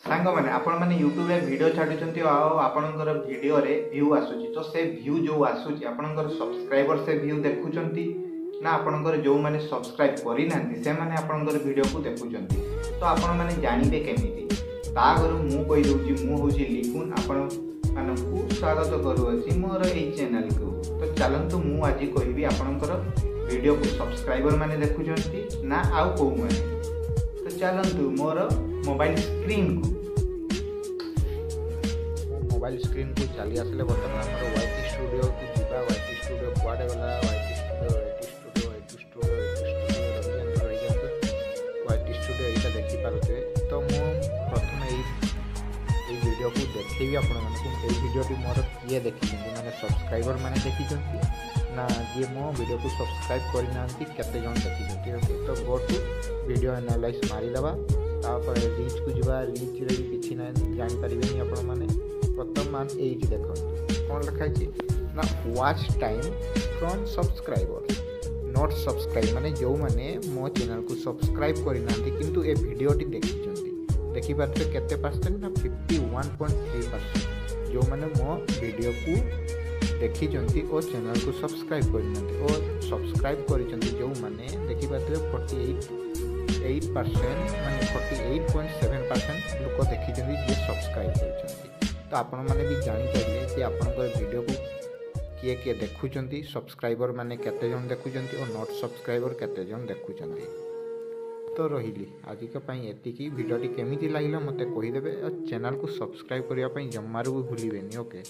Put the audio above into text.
सांग मैंने आपण मैंने यूट्यूब रे वीडियो छाडुचंती आपणकर वीडियो रे व्यू आसुची तो से व्यू जो आसुची आपणकर सब्सक्राइबर से व्यू देखुचंती ना आपणकर जो माने सब्सक्राइब करि नांती से माने आपणकर वीडियो को देखुचंती तो आपण माने जानिबे केमिति ता गरु मु कहि दोची मु होची लिखुन आपण मानकु स्वागत करूअछि मोर एई चैनल को तो चलंतु मु आज कहिबी आपणकर वीडियो को सब्सक्राइबर माने देखुचंती ना आउ को माने तो चलंतु मोर मोबाइल स्क्रीन को मोबाइल स्क्रीन को चली आसले बर्तमान आम वाईटी स्टूडियो को जीवा वाईटी स्टूडियो कुआडे गला वाईटी स्टूडियो वाईटी स्टूडियो यहाँ देखी पारे तो मु प्रथम यही वीडियो को देखी आपण मानक वीडियो मोर किए देखी मैंने सब्सक्राइबर मैंने देखी ना जी मो वीडियो को सब्सक्राइब करना केते जन देखी तो गो टू वीडियो एनालाइज मारिदेवा तापर रीच को जीवा रीच रे किछि ना जानि परिबेनी आपण माने वर्तमान एइटी देखंतु कोन लिखाइछि ना watch time from subscriber not subscribe माने जो माने मो चैनल को सब्सक्राइब करिनांती किंतु ए वीडियोटी देखिचंती देखि पारे केते परसेंट ना 51.3% जो माने मो वीडियो को देखिचंती और चैनल को सब्सक्राइब करिनांती और सब्सक्राइब करिचंती जो माने देखि पारे 48% माने 48.7% लोक देखी जे सब्सक्राइब कर तो आपण मैंने भी जानीपारे कि आपंकर वीडियो को किए किए देखुं सब्सक्राइबर मैंने केते जन देखुं और नॉट सब्सक्राइबर केते जन देखुं तो रही आज एतिकी वीडियोटी केमिति लगिला मते कहीदेवे और चैनल को सब्सक्राइब करने जमारू भी भूलें ओके।